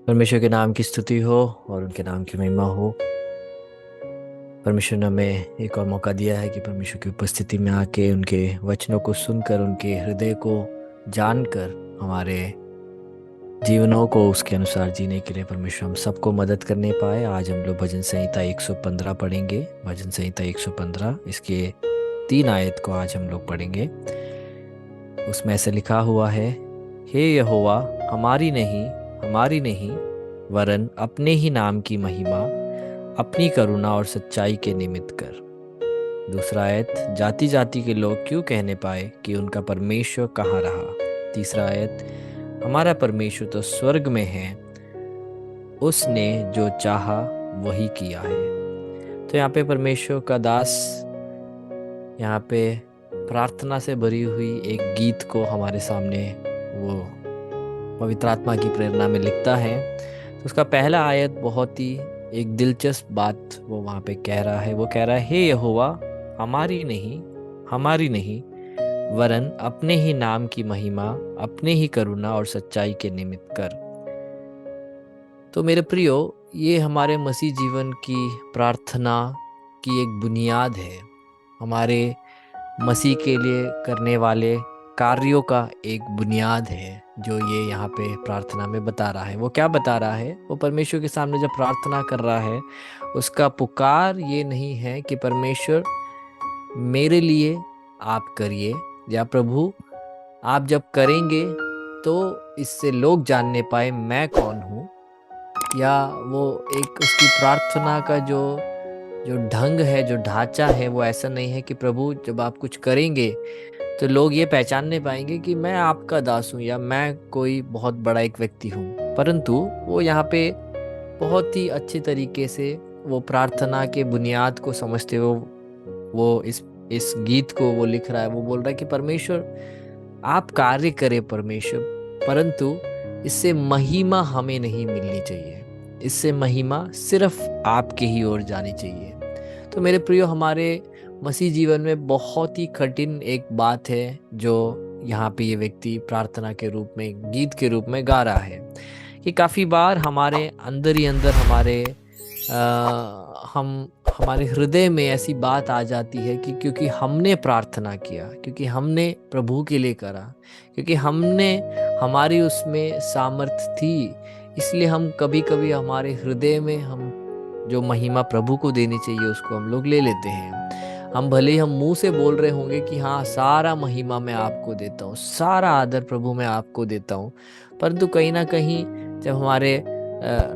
परमेश्वर के नाम की स्तुति हो और उनके नाम की महिमा हो। परमेश्वर ने हमें एक और मौका दिया है कि परमेश्वर की उपस्थिति में आके उनके वचनों को सुनकर उनके हृदय को जानकर हमारे जीवनों को उसके अनुसार जीने के लिए परमेश्वर हम सबको मदद करने पाए। आज हम लोग भजन संहिता 115 पढ़ेंगे। भजन संहिता 115 इसके 3 आयत को आज हम लोग पढ़ेंगे। उसमें ऐसे लिखा हुआ है, हे यहोवा, हमारी नहीं वरन अपने ही नाम की महिमा अपनी करुणा और सच्चाई के निमित्त कर। दूसरा आयत, जाति जाति के लोग क्यों कहने पाए कि उनका परमेश्वर कहाँ रहा। तीसरा आयत, हमारा परमेश्वर तो स्वर्ग में है, उसने जो चाहा वही किया है। तो यहाँ पे परमेश्वर का दास यहाँ पे प्रार्थना से भरी हुई एक गीत को हमारे सामने वो पवित्र आत्मा की प्रेरणा में लिखता है। तो उसका पहला आयत बहुत ही एक दिलचस्प बात वो वहाँ पे कह रहा है। वो कह रहा है, हे यहोवा, हमारी नहीं वरन अपने ही नाम की महिमा अपने ही करुणा और सच्चाई के निमित्त कर। तो मेरे प्रियो, ये हमारे मसीह जीवन की प्रार्थना की एक बुनियाद है। हमारे मसीह के लिए करने वाले कार्यों का एक बुनियाद है जो ये यहाँ पे प्रार्थना में बता रहा है। वो क्या बता रहा है? वो परमेश्वर के सामने जब प्रार्थना कर रहा है, उसका पुकार ये नहीं है कि परमेश्वर मेरे लिए आप करिए, या प्रभु आप जब करेंगे तो इससे लोग जानने पाए मैं कौन हूँ। या वो एक उसकी प्रार्थना का जो जो ढंग है, जो ढांचा है, वो ऐसा नहीं है कि प्रभु जब आप कुछ करेंगे तो लोग ये पहचानने पाएंगे कि मैं आपका दास हूँ या मैं कोई बहुत बड़ा एक व्यक्ति हूँ। परंतु वो यहाँ पे बहुत ही अच्छे तरीके से वो प्रार्थना के बुनियाद को समझते हुए वो इस गीत को वो लिख रहा है। वो बोल रहा है कि परमेश्वर आप कार्य करें परमेश्वर, परंतु इससे महिमा हमें नहीं मिलनी चाहिए। इससे महिमा सिर्फ आपके ही ओर जानी चाहिए। तो मेरे प्रियो, हमारे मसीह जीवन में बहुत ही कठिन एक बात है जो यहाँ पे ये व्यक्ति प्रार्थना के रूप में, गीत के रूप में गा रहा है कि काफ़ी बार हमारे अंदर ही अंदर हम हमारे हृदय में ऐसी बात आ जाती है कि क्योंकि हमने प्रार्थना किया, क्योंकि हमने प्रभु के लिए करा, क्योंकि हमने हमारी उसमें सामर्थ थी, इसलिए हम कभी कभी हमारे हृदय में हम जो महिमा प्रभु को देनी चाहिए उसको हम लोग ले लेते हैं। हम भले ही हम मुंह से बोल रहे होंगे कि हाँ, सारा महिमा मैं आपको देता हूँ, सारा आदर प्रभु मैं आपको देता हूँ, परंतु कहीं ना कहीं जब हमारे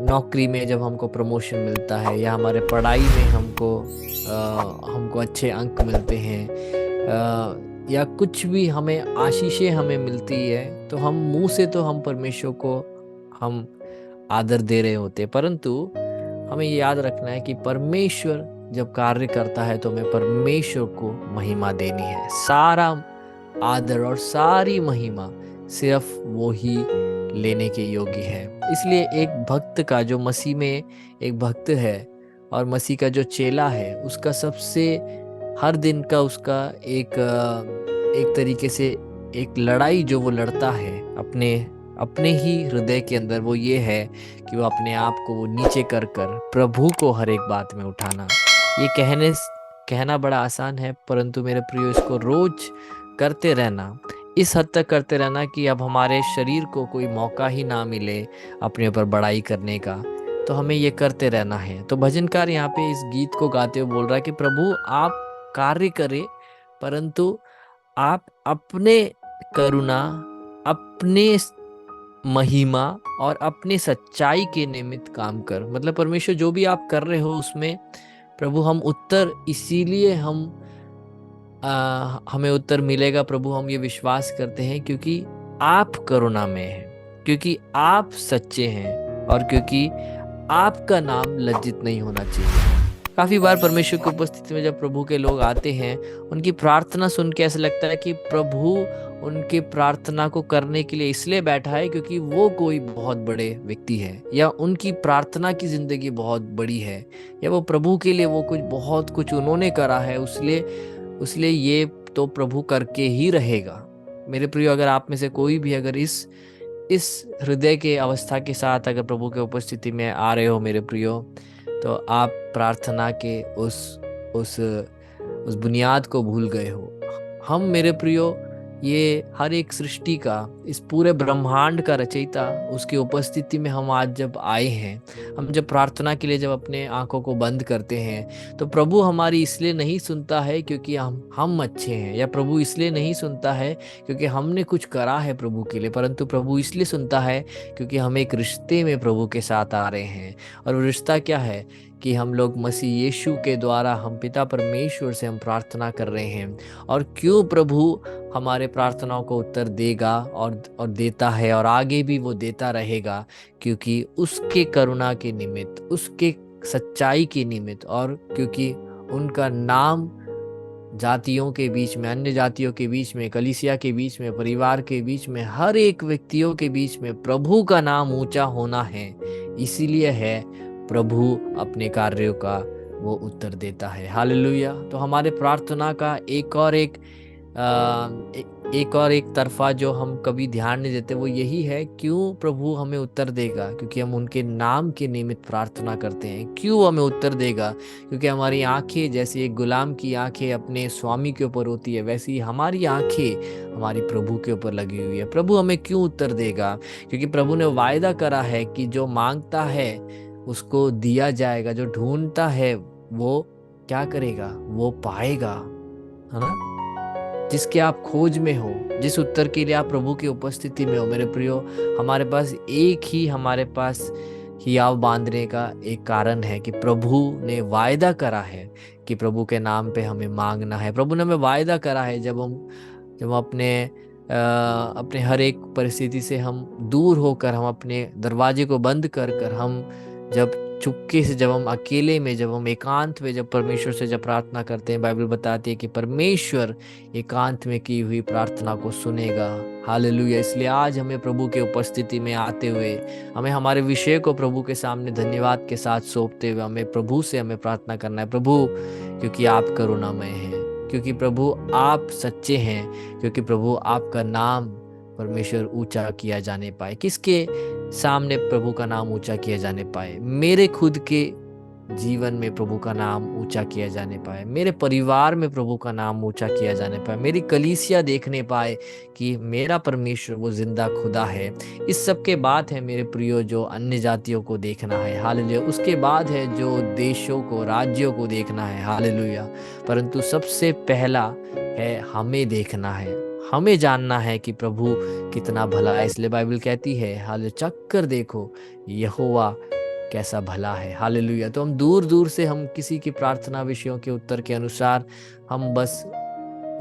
नौकरी में जब हमको प्रमोशन मिलता है, या हमारे पढ़ाई में हमको अच्छे अंक मिलते हैं, या कुछ भी हमें आशीषें हमें मिलती है, तो हम मुंह से तो हम परमेश्वर को हम आदर दे रहे होते हैं, परंतु हमें ये याद रखना है कि परमेश्वर जब कार्य करता है तो हमें परमेश्वर को महिमा देनी है। सारा आदर और सारी महिमा सिर्फ वो ही लेने के योग्य है। इसलिए एक भक्त का, जो मसीह में एक भक्त है और मसीह का जो चेला है, उसका सबसे हर दिन का उसका एक तरीके से एक लड़ाई जो वो लड़ता है अपने अपने ही हृदय के अंदर, वो ये है कि वो अपने आप को वो नीचे कर कर प्रभु को हर एक बात में उठाना। ये कहना बड़ा आसान है, परंतु मेरे प्रियो, इसको रोज करते रहना, इस हद तक करते रहना कि अब हमारे शरीर को कोई मौका ही ना मिले अपने ऊपर बड़ाई करने का, तो हमें ये करते रहना है। तो भजनकार यहाँ पे इस गीत को गाते हुए बोल रहा है कि प्रभु आप कार्य करें, परंतु आप अपने करुणा, अपने महिमा और अपने सच्चाई के निमित्त काम कर। मतलब परमेश्वर जो भी आप कर रहे हो उसमें प्रभु हम उत्तर, इसीलिए हमें उत्तर मिलेगा प्रभु, हम ये विश्वास करते हैं क्योंकि आप करुणा में हैं, क्योंकि आप सच्चे हैं, और क्योंकि आपका नाम लज्जित नहीं होना चाहिए। काफी बार परमेश्वर की उपस्थिति में जब प्रभु के लोग आते हैं, उनकी प्रार्थना सुन के ऐसा लगता है कि प्रभु उनके प्रार्थना को करने के लिए इसलिए बैठा है क्योंकि वो कोई बहुत बड़े व्यक्ति है, या उनकी प्रार्थना की जिंदगी बहुत बड़ी है, या वो प्रभु के लिए वो बहुत कुछ उन्होंने करा है, इसलिए ये तो प्रभु करके ही रहेगा। मेरे प्रियो, अगर आप में से कोई भी अगर इस हृदय के अवस्था के साथ अगर प्रभु के उपस्थिति में आ रहे हो मेरे प्रियो, तो आप प्रार्थना के उस उस बुनियाद को भूल गए हो। हम मेरे प्रियो, ये हर एक सृष्टि का, इस पूरे ब्रह्मांड का रचयिता, उसकी उपस्थिति में हम आज जब आए हैं, हम जब प्रार्थना के लिए जब अपने आंखों को बंद करते हैं, तो प्रभु हमारी इसलिए नहीं सुनता है क्योंकि हम अच्छे हैं, या प्रभु इसलिए नहीं सुनता है क्योंकि हमने कुछ करा है प्रभु के लिए, परंतु प्रभु इसलिए सुनता है क्योंकि हम एक रिश्ते में प्रभु के साथ आ रहे हैं। और वो रिश्ता क्या है कि हम लोग मसीह यीशु के द्वारा हम पिता परमेश्वर से हम प्रार्थना कर रहे हैं। और क्यों प्रभु हमारे प्रार्थनाओं को उत्तर देगा और देता है, और आगे भी वो देता रहेगा, क्योंकि उसके करुणा के निमित्त, उसके सच्चाई के निमित्त, और क्योंकि उनका नाम जातियों के बीच में, अन्य जातियों के बीच में, कलीसिया के बीच में, परिवार के बीच में, हर एक व्यक्तियों के बीच में प्रभु का नाम ऊंचा होना है। इसीलिए है प्रभु अपने कार्यों का वो उत्तर देता है। हालेलुया। तो हमारे प्रार्थना का एक और एक तरफा जो हम कभी ध्यान नहीं देते, वो यही है, क्यों प्रभु हमें उत्तर देगा? क्योंकि हम उनके नाम के निमित्त प्रार्थना करते हैं। क्यों हमें उत्तर देगा? क्योंकि हमारी आंखें, जैसे एक गुलाम की आंखें अपने स्वामी के ऊपर होती है, वैसे ही हमारी आंखें हमारी प्रभु के ऊपर लगी हुई है। प्रभु हमें क्यों उत्तर देगा? क्योंकि प्रभु ने वायदा करा है कि जो मांगता है उसको दिया जाएगा, जो ढूंढता है वो क्या करेगा? वो पाएगा, है ना? जिसके आप खोज में हो, जिस उत्तर के लिए आप प्रभु की उपस्थिति में हो मेरे प्रियो, हमारे पास हियाव बांधने का एक कारण है कि प्रभु ने वायदा करा है कि प्रभु के नाम पे हमें मांगना है। प्रभु ने हमें वायदा करा है, जब हम अपने हर एक परिस्थिति से हम दूर होकर, हम अपने दरवाजे को बंद कर कर, हम जब चुपके से, जब हम अकेले में, जब हम एकांत में, जब परमेश्वर से जब प्रार्थना करते हैं, बाइबल बताती है कि परमेश्वर एकांत में की हुई प्रार्थना को सुनेगा। हालेलुया। इसलिए आज हमें प्रभु के उपस्थिति में आते हुए, हमें हमारे विषय को प्रभु के सामने धन्यवाद के साथ सौंपते हुए, हमें प्रार्थना करना है। प्रभु, क्योंकि आप करुणामय हैं, क्योंकि प्रभु आप सच्चे हैं, क्योंकि प्रभु आपका नाम परमेश्वर ऊंचा किया जाने पाए। किसके सामने प्रभु का नाम ऊंचा किया जाने पाए? मेरे खुद के जीवन में प्रभु का नाम ऊंचा किया जाने पाए, मेरे परिवार में प्रभु का नाम ऊंचा किया जाने पाए, मेरी कलीसिया देखने पाए कि मेरा परमेश्वर वो जिंदा खुदा है। इस सब के बाद है मेरे प्रियो जो अन्य जातियों को देखना है। हालेलुया। उसके बाद है जो देशों को, राज्यों को देखना है। हालेलुया। परंतु सबसे पहला है हमें देखना है, हमें जानना है कि प्रभु कितना भला है। इसलिए बाइबल कहती है, हाल चक्कर देखो यहोवा कैसा भला है। हालेलुया। तो हम दूर दूर से, हम किसी की प्रार्थना विषयों के उत्तर के अनुसार, हम बस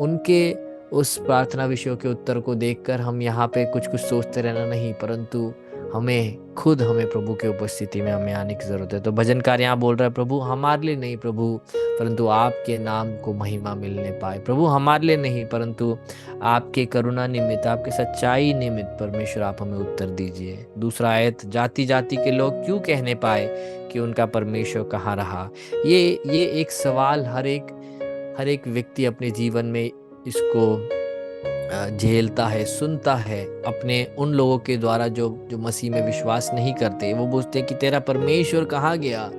उनके उस प्रार्थना विषयों के उत्तर को देखकर हम यहाँ पे कुछ कुछ सोचते रहना नहीं, परंतु हमें प्रभु के उपस्थिति में हमें आने की जरूरत है। तो भजनकार यहाँ बोल रहा है, प्रभु हमारे लिए नहीं प्रभु, परंतु आपके नाम को महिमा मिलने पाए। प्रभु हमारे लिए नहीं, परंतु आपके करुणा निमित्त, आपके सच्चाई निमित्त परमेश्वर आप हमें उत्तर दीजिए। दूसरा आयत, जाति जाति के लोग क्यों कहने पाए कि उनका परमेश्वर कहाँ रहा? ये एक सवाल हर एक व्यक्ति अपने जीवन में इसको झेलता है, सुनता है, अपने उन लोगों के द्वारा जो मसीह में विश्वास नहीं करते। वो पूछते हैं कि तेरा परमेश्वर कहाँ गया?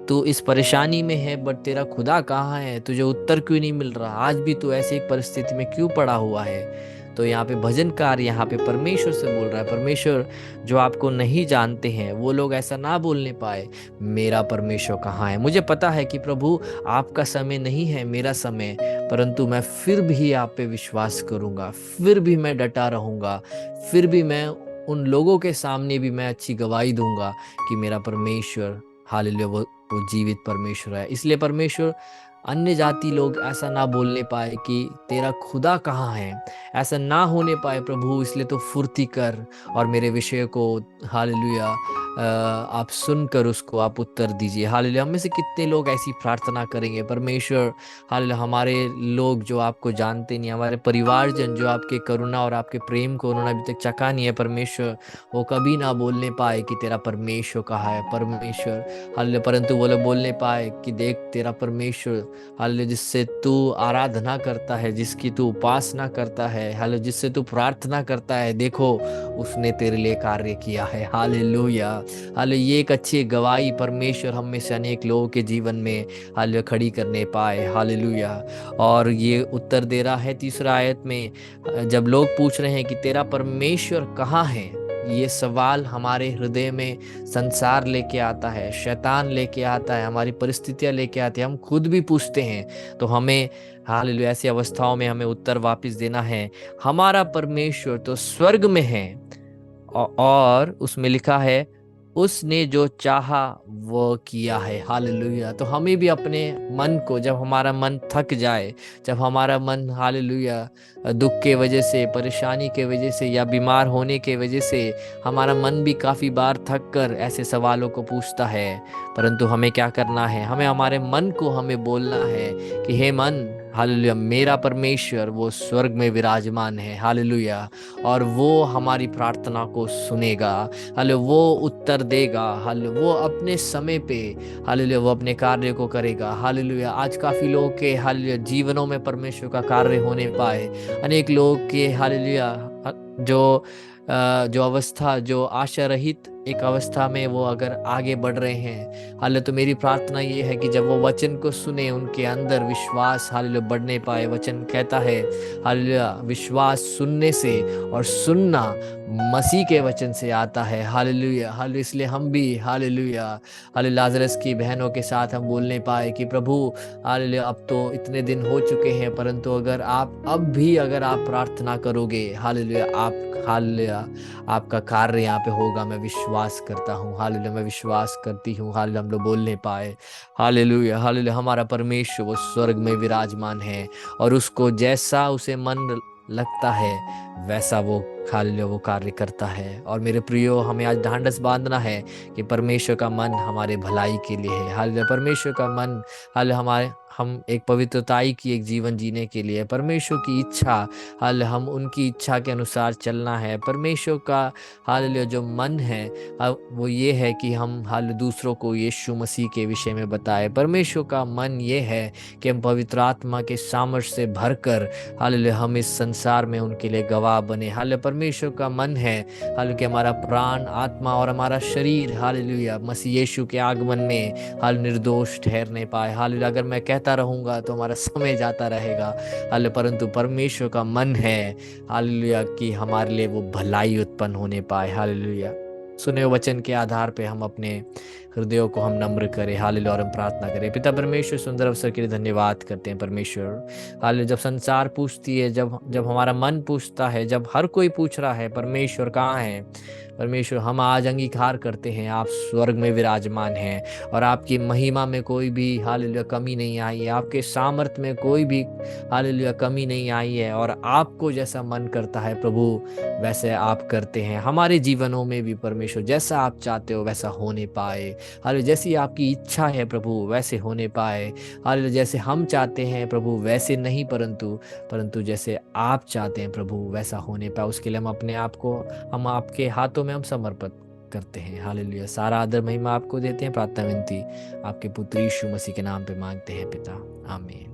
तू इस परेशानी में है, बट तेरा खुदा कहाँ है? तुझे उत्तर क्यों नहीं मिल रहा? आज भी तू ऐसी एक परिस्थिति में क्यों पड़ा हुआ है? तो यहाँ पे भजनकार यहाँ पे परमेश्वर से बोल रहा है, परमेश्वर जो आपको नहीं जानते हैं वो लोग ऐसा ना बोलने पाए, मेरा परमेश्वर कहाँ है? मुझे पता है कि प्रभु आपका समय नहीं है मेरा समय, परंतु मैं फिर भी आप पे विश्वास करूंगा, फिर भी मैं डटा रहूंगा, फिर भी मैं उन लोगों के सामने भी मैं अच्छी गवाही दूंगा कि मेरा परमेश्वर, हालेलुया, वो जीवित परमेश्वर है। इसलिए परमेश्वर अन्य जाति लोग ऐसा ना बोलने पाए कि तेरा खुदा कहाँ है, ऐसा ना होने पाए प्रभु। इसलिए तो फुर्ती कर और मेरे विषय को, हालेलुया, आप सुनकर उसको आप उत्तर दीजिए। हालेलुया। हम में से कितने लोग ऐसी प्रार्थना करेंगे, परमेश्वर हालेलुया, हमारे लोग जो आपको जानते नहीं, हमारे परिवारजन जो आपके करुणा और आपके प्रेम को उन्होंने अभी तक चखा नहीं है, परमेश्वर वो कभी ना बोलने पाए कि तेरा परमेश्वर कहाँ है परमेश्वर। हालेलुया। परंतु वो लोग बोलने पाए कि देख तेरा परमेश्वर हालेलुया, जिससे तू आराधना करता है, जिसकी तू उपासना करता है, हालेलुया, जिससे तू प्रार्थना करता है, देखो उसने तेरे लिए कार्य किया है। हालेलुया। हालेलुया। ये एक अच्छी गवाही परमेश्वर हम में से अनेक लोगों के जीवन में हालेलुया खड़ी करने पाए। हालेलुया। और ये उत्तर दे रहा है तीसरा आयत में, जब लोग पूछ रहे हैं कि तेरा परमेश्वर कहाँ है, ये सवाल हमारे हृदय में संसार लेके आता है, शैतान लेके आता है, हमारी परिस्थितियां लेके आती है, हम खुद भी पूछते हैं। तो हमें हालेलुया ऐसी अवस्थाओं में हमें उत्तर वापस देना है, हमारा परमेश्वर तो स्वर्ग में है और उसमें लिखा है उसने जो चाहा वो किया है। हालेलुया। तो हमें भी अपने मन को, जब हमारा मन थक जाए, जब हमारा मन हालेलुया दुख के वजह से, परेशानी के वजह से या बीमार होने के वजह से हमारा मन भी काफ़ी बार थक कर ऐसे सवालों को पूछता है, परंतु हमें क्या करना है, हमें हमारे मन को हमें बोलना है कि हे मन हालेलुया, मेरा परमेश्वर वो स्वर्ग में विराजमान है। हालेलुया। और वो हमारी प्रार्थना को सुनेगा। हालेलुया। वो उत्तर देगा। हालेलुया। वो अपने समय पे हालेलुया वो अपने कार्य को करेगा। हालेलुया। आज काफी लोगों के हालेलुया जीवनों में परमेश्वर का कार्य होने पाए। अनेक लोग के हालेलुया जो जो अवस्था, जो आशा रहित एक अवस्था में वो अगर आगे बढ़ रहे हैं, हालेलुया, तो मेरी प्रार्थना ये है कि जब वो वचन को सुने, उनके अंदर विश्वास हालेलुया बढ़ने पाए। वचन कहता है हालेलुया, विश्वास सुनने से और सुनना मसीह के वचन से आता है। हालेलुया। हालेलुया। इसलिए हम भी हालेलुया हालेलुया लाजरस की बहनों के साथ हम बोलने पाए कि प्रभु हालेलुया, अब तो इतने दिन हो चुके हैं, परंतु अगर आप अब भी अगर आप प्रार्थना करोगे, हालेलुया, आप हालेलुया आपका कार्य यहाँ पे होगा, मैं विश्वास करता हूँ। हालेलुया। मैं विश्वास करती हूँ। हालेलुया। हम लोग बोलने पाए हालेलुया। हालेलुया। हमारा परमेश्वर वो स्वर्ग में विराजमान है और उसको जैसा उसे मन लगता है वैसा वो हालेलुया वो कार्य करता है। और मेरे प्रियो, हमें आज ढांढस बांधना है कि परमेश्वर का मन हमारे भलाई के लिए है। हालेलुया। परमेश्वर का मन हालेलुया हमारे हम एक पवित्रताई की एक जीवन जीने के लिए, परमेश्वर की इच्छा हालेलुया हम उनकी इच्छा के अनुसार चलना है। परमेश्वर का हालेलुया जो मन है वो ये है कि हम हालेलुया दूसरों को यीशु मसीह के विषय में बताए। परमेश्वर का मन ये है कि हम पवित्र आत्मा के सामर्थ्य से भरकर हालेलुया हम इस संसार में उनके लिए गवाह बने। हालेलुया। परमेश्वर का मन है हालेलुया कि हमारा प्राण, आत्मा और हमारा शरीर हालेलुया मसीह यीशु के आगमन में हाल निर्दोष ठहरने पाए। हालेलुया। अगर मैं कहता रहूंगा तो हमारा समय जाता रहेगा हालेलुया, परंतु परमेश्वर का मन है हालेलुया कि हमारे लिए वो भलाई उत्पन्न होने पाए। हालेलुया। सुने हुए वचन के आधार पे हम अपने हृदयों को हम नम्र करें। हालेलुया। और हम प्रार्थना करें। पिता परमेश्वर, सुंदर अवसर के लिए धन्यवाद करते हैं परमेश्वर। हालेलुया। जब संसार पूछती है, जब जब हमारा मन पूछता है, जब हर कोई पूछ रहा है परमेश्वर कहाँ है, परमेश्वर हम आज अंगीकार करते हैं आप स्वर्ग में विराजमान हैं और आपकी महिमा में कोई भी हालेलुया कमी नहीं आई है, आपके सामर्थ्य में कोई भी हालेलुया कमी नहीं आई है। और आपको जैसा मन करता है प्रभु वैसे आप करते हैं हमारे जीवनों में भी। परमेश्वर जैसा आप चाहते हो वैसा होने पाए। हालेलुया। जैसी आपकी इच्छा है प्रभु वैसे होने पाए। हालेलुया। जैसे हम चाहते हैं प्रभु वैसे नहीं, परंतु परंतु जैसे आप चाहते हैं प्रभु वैसा होने पाए। उसके लिए हम अपने आप को हम आपके हाथों में हम समर्पित करते हैं। हालेलुया। सारा आदर महिमा आपको देते हैं। प्रार्थना विनती आपके पुत्र यीशु मसीह के नाम पे मांगते हैं पिता, आमीन।